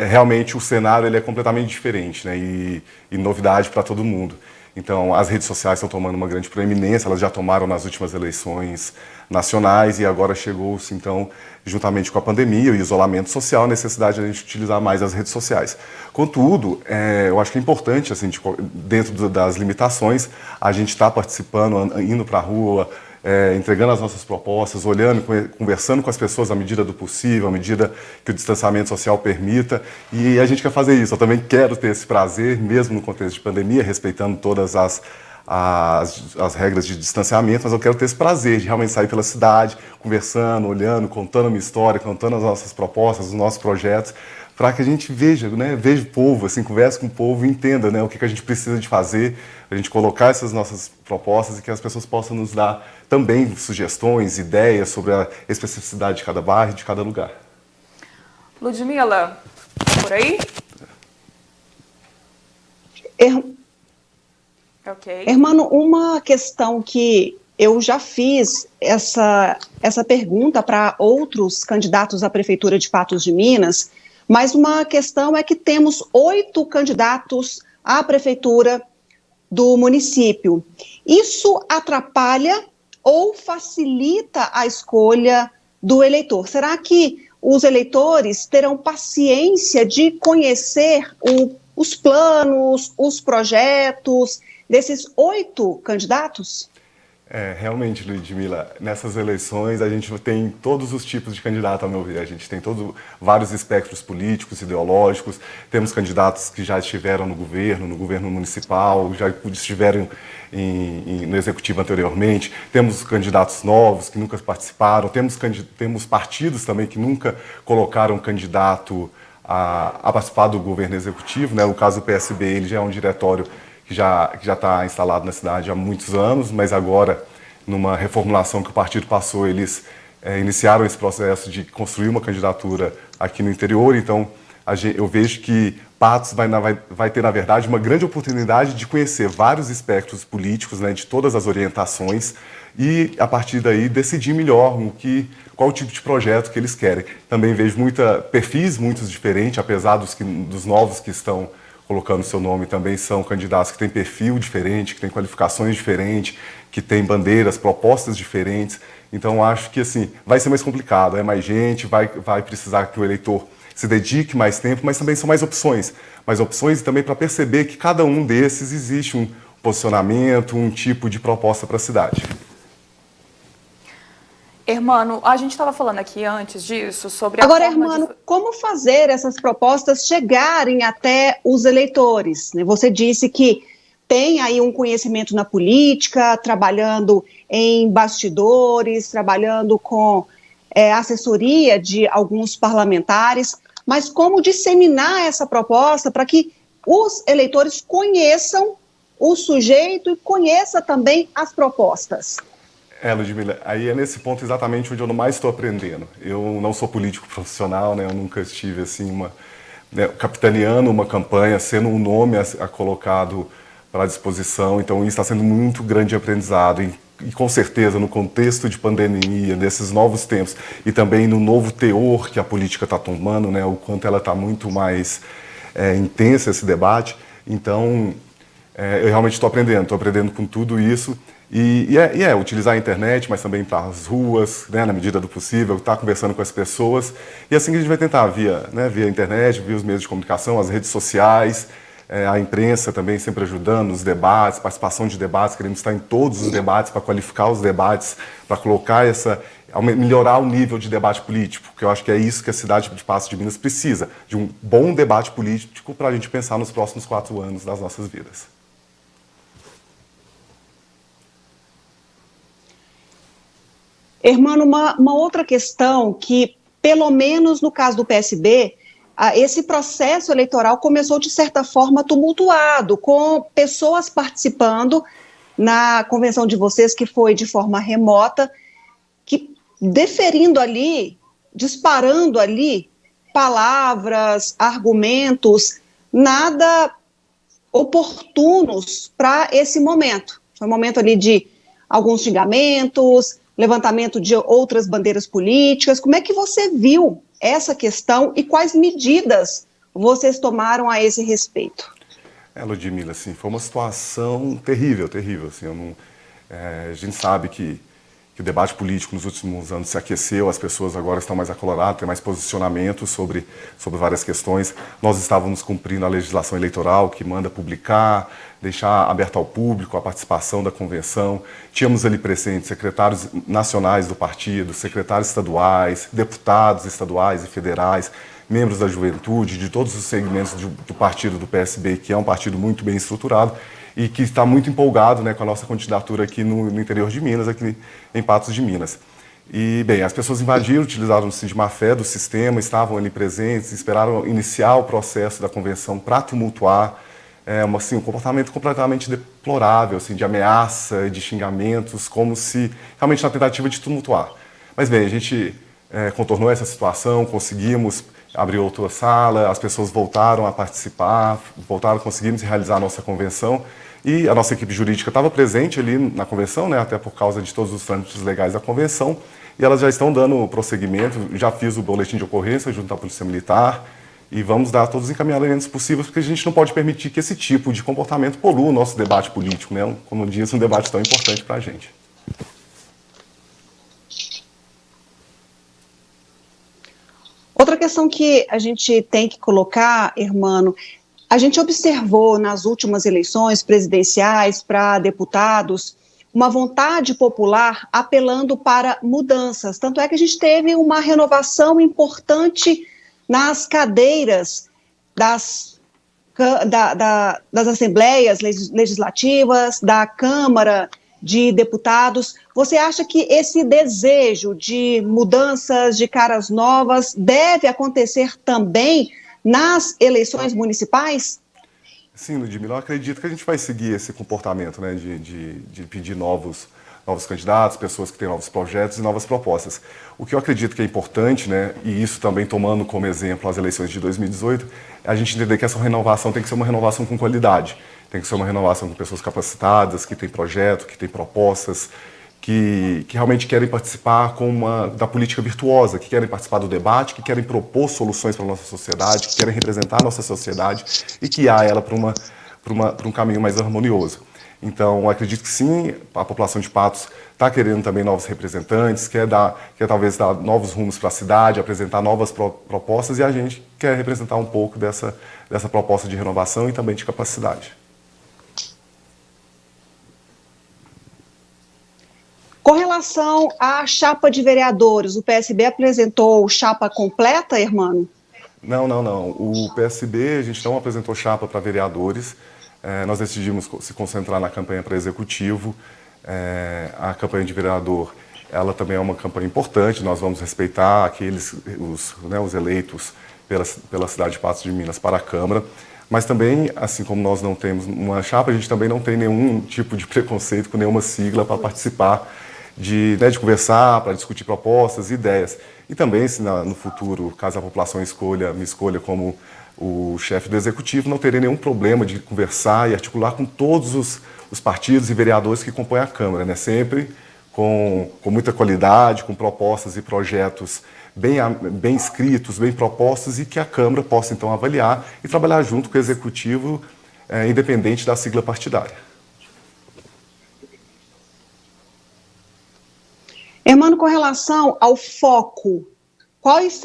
Realmente o cenário ele é completamente diferente, né? E novidade para todo mundo. Então, as redes sociais estão tomando uma grande proeminência, elas já tomaram nas últimas eleições nacionais e agora chegou-se, então, juntamente com a pandemia e o isolamento social, a necessidade de a gente utilizar mais as redes sociais. Contudo, eu acho que é importante, assim, dentro das limitações, a gente está participando, indo para a rua, entregando as nossas propostas, olhando, conversando com as pessoas à medida do possível, à medida que o distanciamento social permita, e a gente quer fazer isso. Eu também quero ter esse prazer, mesmo no contexto de pandemia, respeitando todas as regras de distanciamento, mas eu quero ter esse prazer de realmente sair pela cidade, conversando, olhando, contando a minha história, contando as nossas propostas, os nossos projetos, para que a gente veja, né, veja o povo, assim, converse com o povo e entenda, né, o que a gente precisa de fazer, a gente colocar essas nossas propostas e que as pessoas possam nos dar também sugestões, ideias sobre a especificidade de cada bairro e de cada lugar. Ludmila, por aí? Ok. Hermano, uma questão que eu já fiz essa pergunta para outros candidatos à Prefeitura de Patos de Minas, mas uma questão é que temos 8 candidatos à Prefeitura do município. Isso atrapalha ou facilita a escolha do eleitor? Será que os eleitores terão paciência de conhecer os planos, os projetos desses 8 candidatos? Realmente, Ludmila, nessas eleições a gente tem todos os tipos de candidato, a meu ver. A gente tem vários espectros políticos, ideológicos, temos candidatos que já estiveram no governo municipal, já estiveram no executivo anteriormente, temos candidatos novos que nunca participaram, temos partidos também que nunca colocaram candidato a participar do governo executivo, né? O caso do PSB, ele já é um diretório que já está instalado na cidade há muitos anos, mas agora, numa reformulação que o partido passou, eles iniciaram esse processo de construir uma candidatura aqui no interior. Então, eu vejo que Patos vai ter, na verdade, uma grande oportunidade de conhecer vários espectros políticos, né, de todas as orientações, e, a partir daí, decidir melhor qual o tipo de projeto que eles querem. Também vejo perfis muito diferentes, apesar dos novos que estão colocando seu nome, também são candidatos que têm perfil diferente, que têm qualificações diferentes, que têm bandeiras, propostas diferentes. Então, acho que assim, vai ser mais complicado, mais gente, vai precisar que o eleitor se dedique mais tempo, mas também são mais opções também para perceber que cada um desses existe um posicionamento, um tipo de proposta para a cidade. Hermano, a gente estava falando aqui antes disso sobre Agora, Hermano, como fazer essas propostas chegarem até os eleitores? Você disse que tem aí um conhecimento na política, trabalhando em bastidores, trabalhando com assessoria de alguns parlamentares, mas como disseminar essa proposta para que os eleitores conheçam o sujeito e conheçam também as propostas? Ludmila, aí é nesse ponto exatamente onde eu mais estou aprendendo. Eu não sou político profissional, né? Eu nunca estive assim, capitaneando uma campanha, sendo um nome colocado para a disposição, então isso está sendo muito grande aprendizado. E com certeza, no contexto de pandemia, nesses novos tempos, e também no novo teor que a política está tomando, né? O quanto ela está muito mais intensa, esse debate. Então, eu realmente estou aprendendo com tudo isso. E utilizar a internet, mas também para as ruas, né, na medida do possível, estar conversando com as pessoas. E assim que a gente vai tentar, via internet, via os meios de comunicação, as redes sociais, a imprensa também sempre ajudando nos debates, participação de debates, queremos estar em todos os debates para qualificar os debates, para colocar melhorar o nível de debate político, porque eu acho que é isso que a cidade de Paços de Minas precisa, de um bom debate político para a gente pensar nos próximos 4 anos das nossas vidas. Hermano, uma outra questão que, pelo menos no caso do PSB, esse processo eleitoral começou de certa forma tumultuado, com pessoas participando na convenção de vocês, que foi de forma remota, que deferindo ali, disparando ali palavras, argumentos, nada oportunos para esse momento. Foi um momento ali de alguns xingamentos, levantamento de outras bandeiras políticas. Como é que você viu essa questão e quais medidas vocês tomaram a esse respeito? Ludmila, assim, foi uma situação terrível, assim, a gente sabe que o debate político nos últimos anos se aqueceu, as pessoas agora estão mais acoloradas, têm mais posicionamento sobre várias questões. Nós estávamos cumprindo a legislação eleitoral que manda publicar, deixar aberto ao público a participação da convenção. Tínhamos ali presentes secretários nacionais do partido, secretários estaduais, deputados estaduais e federais, membros da juventude, de todos os segmentos do partido do PSB, que é um partido muito bem estruturado e que está muito empolgado, né, com a nossa candidatura aqui no interior de Minas, aqui em Patos de Minas. E, bem, as pessoas invadiram, utilizaram-se de má fé do sistema, estavam ali presentes, esperaram iniciar o processo da convenção para tumultuar, um comportamento completamente deplorável, assim, de ameaça, de xingamentos, como se realmente na tentativa de tumultuar. Mas, bem, a gente contornou essa situação, conseguimos abrir outra sala, as pessoas voltaram a participar, conseguimos realizar a nossa convenção e a nossa equipe jurídica estava presente ali na convenção, né, até por causa de todos os trâmites legais da convenção, e elas já estão dando prosseguimento. Já fiz o boletim de ocorrência junto à Polícia Militar e vamos dar todos os encaminhamentos possíveis, porque a gente não pode permitir que esse tipo de comportamento polua o nosso debate político, né, como diz, um debate tão importante para a gente. Outra questão que a gente tem que colocar, Hermano, a gente observou nas últimas eleições presidenciais para deputados uma vontade popular apelando para mudanças. Tanto é que a gente teve uma renovação importante nas cadeiras das assembleias legislativas, da Câmara de Deputados. Você acha que esse desejo de mudanças, de caras novas, deve acontecer também nas eleições municipais? Sim, Ludmila, eu acredito que a gente vai seguir esse comportamento, né, de pedir novos candidatos, pessoas que têm novos projetos e novas propostas. O que eu acredito que é importante, né, e isso também tomando como exemplo as eleições de 2018, é a gente entender que essa renovação tem que ser uma renovação com qualidade, tem que ser uma renovação com pessoas capacitadas, que têm projeto, que têm propostas, que realmente querem participar da política virtuosa, que querem participar do debate, que querem propor soluções para a nossa sociedade, que querem representar a nossa sociedade e guiar ela para um caminho mais harmonioso. Então, eu acredito que sim, a população de Patos está querendo também novos representantes, quer talvez dar novos rumos para a cidade, apresentar novas propostas, e a gente quer representar um pouco dessa proposta de renovação e também de capacidade. Com relação à chapa de vereadores, o PSB apresentou chapa completa, Hermano? Não. O PSB, a gente não apresentou chapa para vereadores. Nós decidimos se concentrar na campanha para executivo. A campanha de vereador, ela também é uma campanha importante. Nós vamos respeitar os eleitos pela cidade de Patos de Minas para a Câmara. Mas também, assim como nós não temos uma chapa, a gente também não tem nenhum tipo de preconceito com nenhuma sigla para participar de conversar, para discutir propostas e ideias. E também, se no futuro, caso a população me escolha como o chefe do executivo, não terei nenhum problema de conversar e articular com todos os partidos e vereadores que compõem a Câmara, né? Sempre com muita qualidade, com propostas e projetos bem escritos, bem propostos, e que a Câmara possa, então, avaliar e trabalhar junto com o executivo, independente da sigla partidária. Hermano, com relação ao foco, quais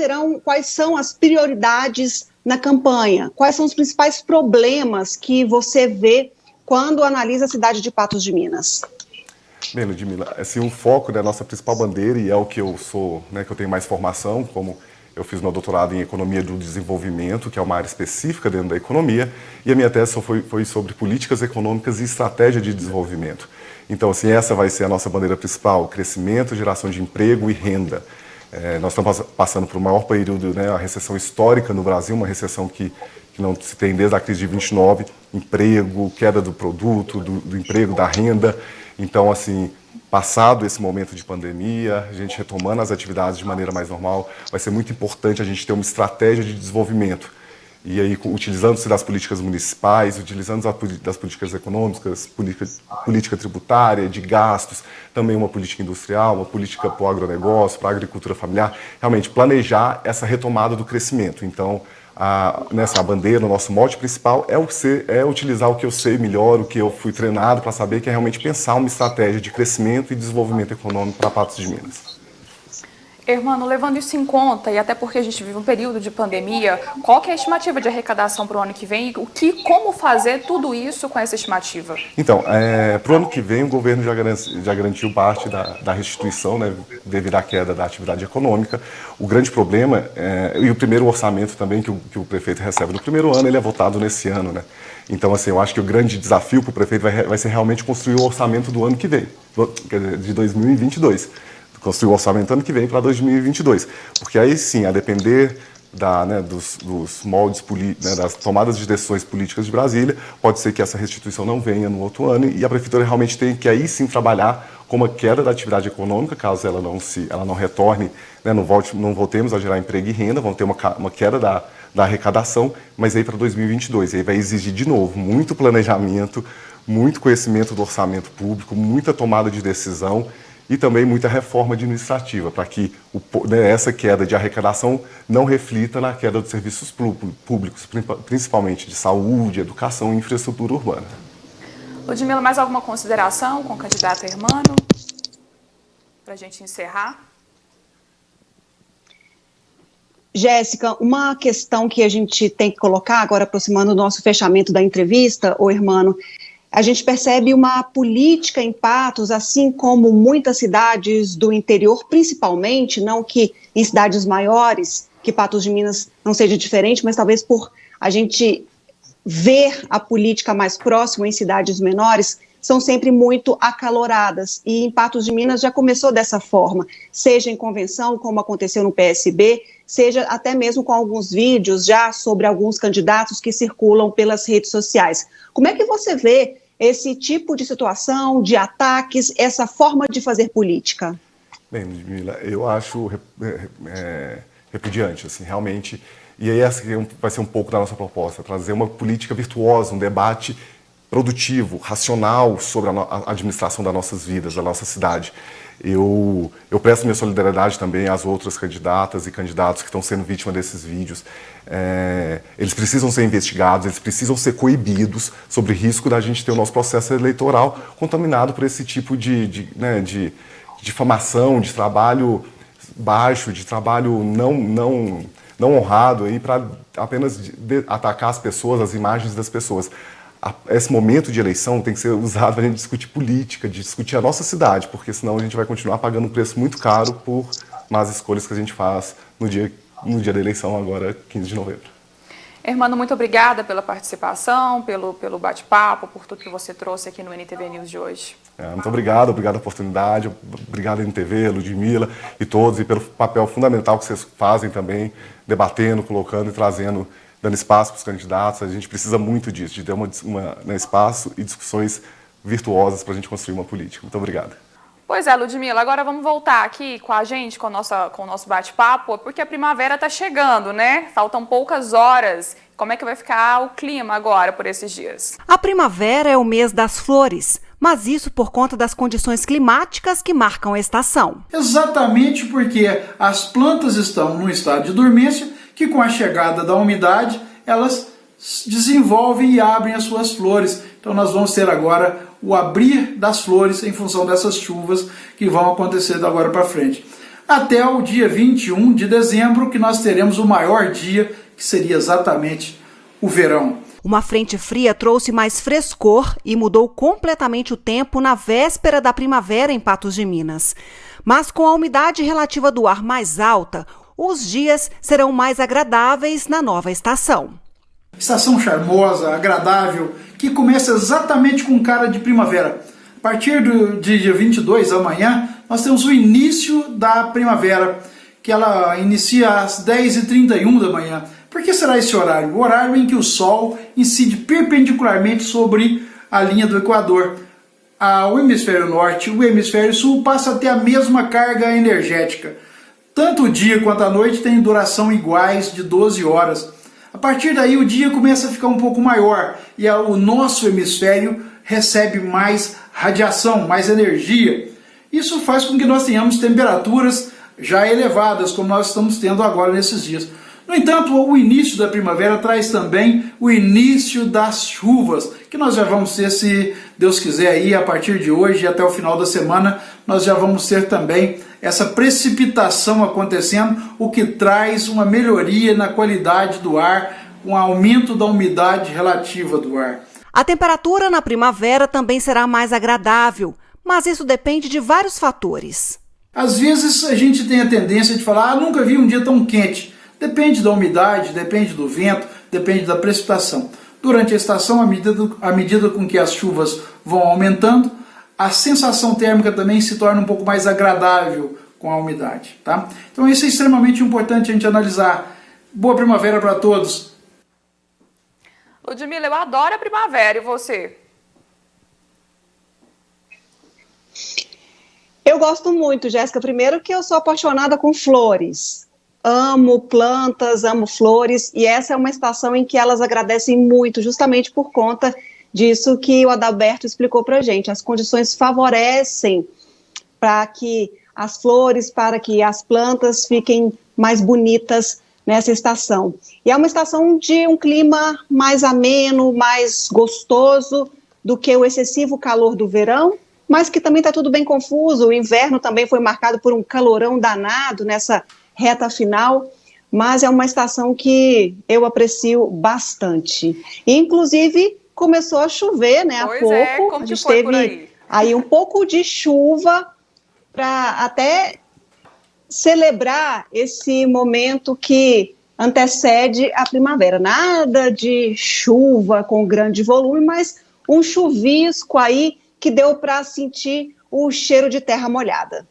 são as prioridades na campanha? Quais são os principais problemas que você vê quando analisa a cidade de Patos de Minas? Bem, Ludmila, assim, o foco da nossa principal bandeira, e é o que eu sou, né, que eu tenho mais formação, como eu fiz meu doutorado em Economia do Desenvolvimento, que é uma área específica dentro da economia, e a minha tese foi sobre políticas econômicas e estratégia de desenvolvimento. Então, assim, essa vai ser a nossa bandeira principal, crescimento, geração de emprego e renda. Nós estamos passando por o maior período, né, a recessão histórica no Brasil, uma recessão que não se tem desde a crise de 29, emprego, queda do produto, do emprego, da renda. Então, assim, passado esse momento de pandemia, a gente retomando as atividades de maneira mais normal, vai ser muito importante a gente ter uma estratégia de desenvolvimento. E aí, utilizando-se das políticas municipais, utilizando das políticas econômicas, política tributária, de gastos, também uma política industrial, uma política para o agronegócio, para a agricultura familiar, realmente planejar essa retomada do crescimento. Então, nessa bandeira, o nosso mote principal é utilizar o que eu sei melhor, o que eu fui treinado para saber, que é realmente pensar uma estratégia de crescimento e desenvolvimento econômico para Patos de Minas. Hermano, levando isso em conta, e até porque a gente vive um período de pandemia, qual que é a estimativa de arrecadação para o ano que vem e como fazer tudo isso com essa estimativa? Então, para o ano que vem, o governo já garantiu parte da restituição, né, devido à queda da atividade econômica. O grande problema, e o primeiro orçamento também que o prefeito recebe no primeiro ano, ele é votado nesse ano, né? Então, assim, eu acho que o grande desafio para o prefeito vai ser realmente construir o orçamento do ano que vem, de 2022. Construir o orçamento ano que vem para 2022. Porque aí sim, a depender dos moldes políticos, das tomadas de decisões políticas de Brasília, pode ser que essa restituição não venha no outro ano e a prefeitura realmente tem que aí sim trabalhar com uma queda da atividade econômica, caso ela não retorne, né, não voltemos a gerar emprego e renda, vão ter uma queda da arrecadação, mas aí para 2022. Aí vai exigir de novo muito planejamento, muito conhecimento do orçamento público, muita tomada de decisão, e também muita reforma administrativa, para que essa queda de arrecadação não reflita na queda dos serviços públicos, principalmente de saúde, educação e infraestrutura urbana. Ludmila, mais alguma consideração com o candidato Hermano? Para a gente encerrar. Jéssica, uma questão que a gente tem que colocar, agora aproximando o nosso fechamento da entrevista, Hermano, a gente percebe uma política em Patos, assim como muitas cidades do interior, principalmente, não que em cidades maiores, que Patos de Minas não seja diferente, mas talvez por a gente ver a política mais próxima em cidades menores, são sempre muito acaloradas. E em Patos de Minas já começou dessa forma, seja em convenção, como aconteceu no PSB, seja até mesmo com alguns vídeos já sobre alguns candidatos que circulam pelas redes sociais. Como é que você vê esse tipo de situação, de ataques, essa forma de fazer política? Bem, Ludmila, eu acho repudiante, assim, realmente. E aí essa vai ser um pouco da nossa proposta, trazer uma política virtuosa, um debate produtivo, racional sobre a administração das nossas vidas, da nossa cidade. Eu presto minha solidariedade também às outras candidatas e candidatos que estão sendo vítimas desses vídeos. Eles precisam ser investigados, eles precisam ser coibidos sobre o risco da gente ter o nosso processo eleitoral contaminado por esse tipo de difamação, de trabalho baixo, de trabalho não honrado para apenas atacar as pessoas, as imagens das pessoas. Esse momento de eleição tem que ser usado para a gente discutir política, de discutir a nossa cidade, porque senão a gente vai continuar pagando um preço muito caro por más escolhas que a gente faz no dia da eleição, agora, 15 de novembro. Hermano, muito obrigada pela participação, pelo bate-papo, por tudo que você trouxe aqui no NTV News de hoje. Muito obrigado a oportunidade, obrigado NTV, Ludmila e todos, e pelo papel fundamental que vocês fazem também, debatendo, colocando e trazendo, dando espaço para os candidatos. A gente precisa muito disso, de ter espaço e discussões virtuosas para a gente construir uma política. Muito obrigado. Pois é, Ludmila, agora vamos voltar aqui com a gente, com o nosso bate-papo, porque a primavera está chegando, né? Faltam poucas horas. Como é que vai ficar o clima agora por esses dias? A primavera é o mês das flores, mas isso por conta das condições climáticas que marcam a estação. Exatamente porque as plantas estão num estado de dormência, que com a chegada da umidade, elas desenvolvem e abrem as suas flores. Então nós vamos ter agora o abrir das flores em função dessas chuvas que vão acontecer da agora para frente. Até o dia 21 de dezembro, que nós teremos o maior dia, que seria exatamente o verão. Uma frente fria trouxe mais frescor e mudou completamente o tempo na véspera da primavera em Patos de Minas. Mas com a umidade relativa do ar mais alta, os dias serão mais agradáveis na nova estação. Estação charmosa, agradável, que começa exatamente com cara de primavera. A partir do dia 22, amanhã, nós temos o início da primavera, que ela inicia às 10h31 da manhã. Por que será esse horário? O horário em que o Sol incide perpendicularmente sobre a linha do Equador. O hemisfério norte e o hemisfério sul passam a ter a mesma carga energética. Tanto o dia quanto a noite têm duração iguais de 12 horas. A partir daí o dia começa a ficar um pouco maior e o nosso hemisfério recebe mais radiação, mais energia. Isso faz com que nós tenhamos temperaturas já elevadas, como nós estamos tendo agora nesses dias. No entanto, o início da primavera traz também o início das chuvas, que nós já vamos ter, se Deus quiser, aí, a partir de hoje até o final da semana, nós já vamos ter também essa precipitação acontecendo, o que traz uma melhoria na qualidade do ar, um aumento da umidade relativa do ar. A temperatura na primavera também será mais agradável, mas isso depende de vários fatores. Às vezes a gente tem a tendência de falar, nunca vi um dia tão quente. Depende da umidade, depende do vento, depende da precipitação. Durante a estação, à medida com que as chuvas vão aumentando, a sensação térmica também se torna um pouco mais agradável com a umidade. Tá? Então isso é extremamente importante a gente analisar. Boa primavera para todos! Ludmila, eu adoro a primavera, e você? Eu gosto muito, Jéssica. Primeiro que eu sou apaixonada com flores. Amo plantas, amo flores, e essa é uma estação em que elas agradecem muito, justamente por conta disso que o Adalberto explicou para a gente. As condições favorecem para que as flores, para que as plantas fiquem mais bonitas nessa estação. E é uma estação de um clima mais ameno, mais gostoso do que o excessivo calor do verão, mas que também está tudo bem confuso. O inverno também foi marcado por um calorão danado nessa reta final, mas é uma estação que eu aprecio bastante. Inclusive, começou a chover, né, há pouco. Como a gente foi por teve aí um pouco de chuva para até celebrar esse momento que antecede a primavera. Nada de chuva com grande volume, mas um chuvisco aí que deu para sentir o cheiro de terra molhada.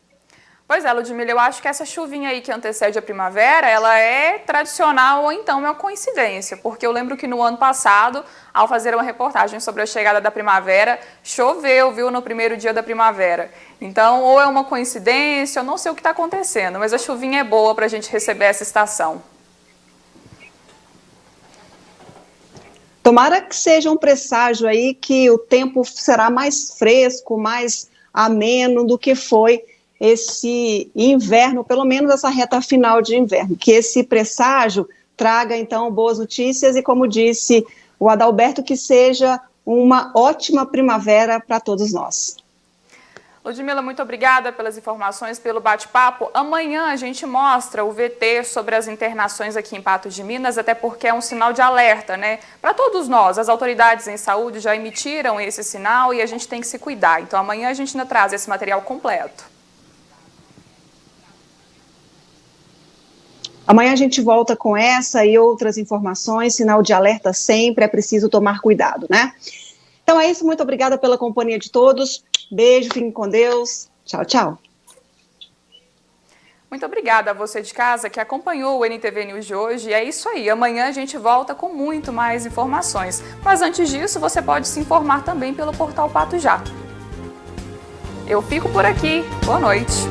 Pois é, Ludmila, eu acho que essa chuvinha aí que antecede a primavera, ela é tradicional ou então é uma coincidência, porque eu lembro que no ano passado, ao fazer uma reportagem sobre a chegada da primavera, choveu, viu, no primeiro dia da primavera. Então, ou é uma coincidência, eu não sei o que está acontecendo, mas a chuvinha é boa para a gente receber essa estação. Tomara que seja um presságio aí que o tempo será mais fresco, mais ameno do que foi esse inverno, pelo menos essa reta final de inverno, que esse presságio traga então boas notícias e, como disse o Adalberto, que seja uma ótima primavera para todos nós. Ludmila, muito obrigada pelas informações, pelo bate-papo. Amanhã a gente mostra o VT sobre as internações aqui em Patos de Minas, até porque é um sinal de alerta, né? Para todos nós, as autoridades em saúde já emitiram esse sinal e a gente tem que se cuidar. Então amanhã a gente ainda traz esse material completo. Amanhã a gente volta com essa e outras informações, sinal de alerta sempre, é preciso tomar cuidado, né? Então é isso, muito obrigada pela companhia de todos, beijo, fiquem com Deus, tchau, tchau. Muito obrigada a você de casa que acompanhou o NTV News de hoje, e é isso aí, amanhã a gente volta com muito mais informações, mas antes disso você pode se informar também pelo portal Pato Já. Eu fico por aqui, boa noite.